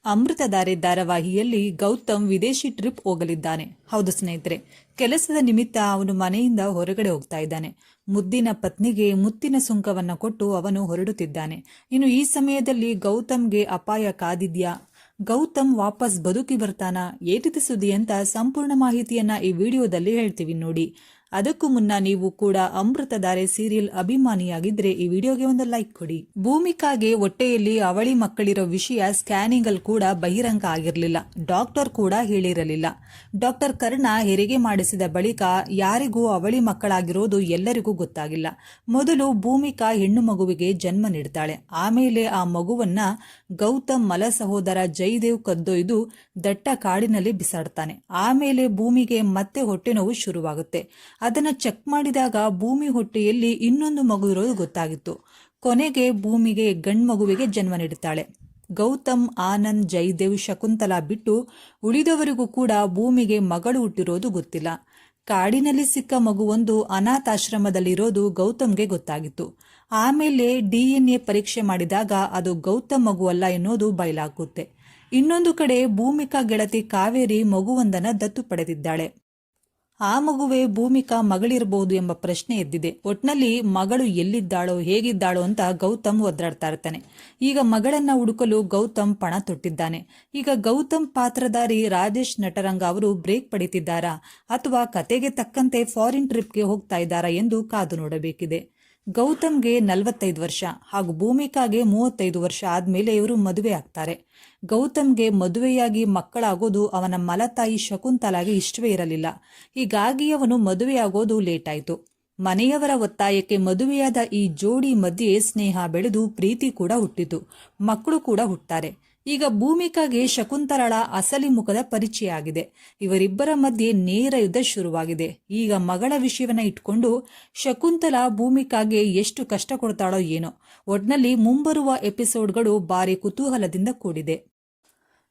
ಅಮೃತಧಾರೆ ಧಾರಾವಾಹಿಯಲ್ಲಿ ಗೌತಮ್ ವಿದೇಶಿ ಟ್ರಿಪ್ ಹೋಗಲಿದ್ದಾನೆ. ಹೌದು ಸ್ನೇಹಿತರೆ, ಕೆಲಸದ ನಿಮಿತ್ತ ಅವನು ಮನೆಯಿಂದ ಹೊರಗಡೆ ಹೋಗ್ತಾ ಇದ್ದಾನೆ. ಮುದ್ದಿನ ಪತ್ನಿಗೆ ಮುತ್ತಿನ ಸುಂಕವನ್ನ ಕೊಟ್ಟು ಅವನು ಹೊರಡುತ್ತಿದ್ದಾನೆ. ಇನ್ನು ಈ ಸಮಯದಲ್ಲಿ ಗೌತಮ್ಗೆ ಅಪಾಯ ಕಾದಿದ್ಯಾ? ಗೌತಮ್ ವಾಪಸ್ ಬದುಕಿ ಬರ್ತಾನ? ಏಟಿದೆ ಸುದ್ದಿ ಅಂತ ಸಂಪೂರ್ಣ ಮಾಹಿತಿಯನ್ನ ಈ ವಿಡಿಯೋದಲ್ಲಿ ಹೇಳ್ತೀವಿ ನೋಡಿ. ಅದಕ್ಕೂ ಮುನ್ನ ನೀವು ಕೂಡ ಅಮೃತಧಾರೆ ಸೀರಿಯಲ್ ಅಭಿಮಾನಿಯಾಗಿದ್ರೆ ಈ ವಿಡಿಯೋಗೆ ಒಂದು ಲೈಕ್ ಕೊಡಿ. ಭೂಮಿಕಾಗೆ ಹೊಟ್ಟೆಯಲ್ಲಿ ಅವಳಿ ಮಕ್ಕಳಿರೋ ವಿಷಯ ಸ್ಕ್ಯಾನಿಂಗ್ ಅಲ್ಲಿ ಕೂಡ ಬಹಿರಂಗ ಆಗಿರಲಿಲ್ಲ. ಡಾಕ್ಟರ್ ಕೂಡ ಹೇಳಿರಲಿಲ್ಲ. ಡಾಕ್ಟರ್ ಕರ್ಣ ಹೆರಿಗೆ ಮಾಡಿಸಿದ ಬಳಿಕ ಯಾರಿಗೂ ಅವಳಿ ಮಕ್ಕಳಾಗಿರೋದು ಎಲ್ಲರಿಗೂ ಗೊತ್ತಾಗಿಲ್ಲ. ಮೊದಲು ಭೂಮಿಕಾ ಹೆಣ್ಣು ಮಗುವಿಗೆ ಜನ್ಮ ನೀಡ್ತಾಳೆ. ಆಮೇಲೆ ಆ ಮಗುವನ್ನ ಗೌತಮ್ ಮಲ ಸಹೋದರ ಜಯದೇವ್ ಕದ್ದೊಯ್ದು ದಟ್ಟ ಕಾಡಿನಲ್ಲಿ ಬಿಸಾಡ್ತಾನೆ. ಆಮೇಲೆ ಭೂಮಿಗೆ ಮತ್ತೆ ಹೊಟ್ಟೆ ನೋವು ಶುರುವಾಗುತ್ತೆ. ಅದನ್ನ ಚೆಕ್ ಮಾಡಿದಾಗ ಭೂಮಿ ಹೊಟ್ಟೆಯಲ್ಲಿ ಇನ್ನೊಂದು ಮಗು ಇರೋದು ಗೊತ್ತಾಗಿತ್ತು. ಕೊನೆಗೆ ಭೂಮಿಗೆ ಗಂಡು ಮಗುವಿಗೆ ಜನ್ಮ ನೀಡುತ್ತಾಳೆ. ಗೌತಮ್, ಆನಂದ್, ಜಯದೇವ್, ಶಕುಂತಲಾ ಬಿಟ್ಟು ಉಳಿದವರಿಗೂ ಕೂಡ ಭೂಮಿಗೆ ಮಗಳು ಹುಟ್ಟಿರೋದು ಗೊತ್ತಿಲ್ಲ. ಕಾಡಿನಲ್ಲಿ ಸಿಕ್ಕ ಮಗುವೊಂದು ಅನಾಥಾಶ್ರಮದಲ್ಲಿರೋದು ಗೌತಮ್ಗೆ ಗೊತ್ತಾಗಿತ್ತು. ಆಮೇಲೆ DNA ಪರೀಕ್ಷೆ ಮಾಡಿದಾಗ ಅದು ಗೌತಮ್ ಮಗುವಲ್ಲ ಎನ್ನುವುದು ಬಯಲಾಗುತ್ತೆ. ಇನ್ನೊಂದು ಕಡೆ ಭೂಮಿಕಾ ಗೆಳತಿ ಕಾವೇರಿ ಮಗುವೊಂದನ್ನ ದತ್ತು ಪಡೆದಿದ್ದಾಳೆ. ಆ ಮಗುವೆ ಭೂಮಿಕಾ ಮಗಳಿರಬಹುದು ಎಂಬ ಪ್ರಶ್ನೆ ಎದ್ದಿದೆ. ಒಟ್ನಲ್ಲಿ ಮಗಳು ಎಲ್ಲಿದ್ದಾಳೋ ಹೇಗಿದ್ದಾಳೋ ಅಂತ ಗೌತಮ್ ಒದ್ದಾಡ್ತಾ ಇರ್ತಾನೆ. ಈಗ ಮಗಳನ್ನ ಹುಡುಕಲು ಗೌತಮ್ ಪಣ ತೊಟ್ಟಿದ್ದಾನೆ. ಈಗ ಗೌತಮ್ ಪಾತ್ರಧಾರಿ ರಾಜೇಶ್ ನಟರಂಗ ಅವರು ಬ್ರೇಕ್ ಪಡಿತಿದ್ದಾರಾ ಅಥವಾ ಕತೆಗೆ ತಕ್ಕಂತೆ ಫಾರಿನ್ ಟ್ರಿಪ್ಗೆ ಹೋಗ್ತಾ ಇದ್ದಾರಾ ಎಂದು ಕಾದು ನೋಡಬೇಕಿದೆ. ಗೌತಮ್ಗೆ 45 ವರ್ಷ ಹಾಗೂ ಭೂಮಿಕಾಗೆ 35 ವರ್ಷ ಆದ್ಮೇಲೆ ಇವರು ಮದುವೆ ಆಗ್ತಾರೆ. ಗೌತಮ್ಗೆ ಮದುವೆಯಾಗಿ ಮಕ್ಕಳಾಗೋದು ಅವನ ಮಲತಾಯಿ ಶಕುಂತಲಾಗೆ ಇಷ್ಟವೇ ಇರಲಿಲ್ಲ. ಹೀಗಾಗಿ ಅವನು ಮದುವೆಯಾಗೋದು ಲೇಟ್ ಆಯಿತು. ಮನೆಯವರ ಒತ್ತಾಯಕ್ಕೆ ಮದುವೆಯಾದ ಈ ಜೋಡಿ ಮಧ್ಯೆ ಸ್ನೇಹ ಬೆಳೆದು ಪ್ರೀತಿ ಕೂಡ ಹುಟ್ಟಿತು. ಮಕ್ಕಳು ಕೂಡ ಹುಟ್ತಾರೆ. ಈಗ ಭೂಮಿಕಾಗೆ ಶಕುಂತಲಾಳ ಅಸಲಿ ಮುಖದ ಪರಿಚಯ ಆಗಿದೆ. ಇವರಿಬ್ಬರ ಮಧ್ಯೆ ನೇರ ಯುದ್ಧ ಶುರುವಾಗಿದೆ. ಈಗ ಮಗಳ ವಿಷಯವನ್ನ ಇಟ್ಕೊಂಡು ಶಕುಂತಲಾ ಭೂಮಿಕಾಗೆ ಎಷ್ಟು ಕಷ್ಟ ಕೊಡ್ತಾಳೋ ಏನೋ. ಒಟ್ನಲ್ಲಿ ಮುಂಬರುವ ಎಪಿಸೋಡ್ಗಳು ಭಾರಿ ಕುತೂಹಲದಿಂದ ಕೂಡಿದೆ.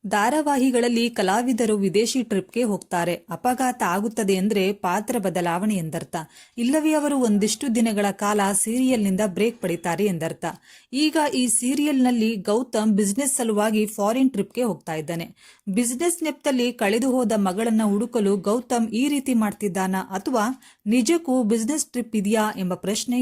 ಧಾರಾವಾಹಿಗಳಲ್ಲಿ ಕಲಾವಿದರು ವಿದೇಶಿ ಟ್ರಿಪ್ಗೆ ಹೋಗ್ತಾರೆ. ಅಪಘಾತ ಆಗುತ್ತದೆ ಅಂದ್ರೆ ಪಾತ್ರ ಬದಲಾವಣೆ ಎಂದರ್ಥ. ಇಲ್ಲವೇ ಅವರು ಒಂದಿಷ್ಟು ದಿನಗಳ ಕಾಲ ಸೀರಿಯಲ್ನಿಂದ ಬ್ರೇಕ್ ಪಡಿತಾರೆ ಎಂದರ್ಥ. ಈಗ ಈ ಸೀರಿಯಲ್ನಲ್ಲಿ ಗೌತಮ್ ಬಿಸ್ನೆಸ್ ಸಲುವಾಗಿ ಫಾರಿನ್ ಟ್ರಿಪ್ಗೆ ಹೋಗ್ತಾ ಇದ್ದಾನೆ. ಬಿಸ್ನೆಸ್ ನೆಪದಲ್ಲಿ ಕಳೆದು ಹೋದ ಮಗಳನ್ನ ಹುಡುಕಲು ಗೌತಮ್ ಈ ರೀತಿ ಮಾಡ್ತಿದ್ದಾನಾ ಅಥವಾ ನಿಜಕ್ಕೂ ಬಿಸ್ನೆಸ್ ಟ್ರಿಪ್ ಇದೆಯಾ ಎಂಬ ಪ್ರಶ್ನೆ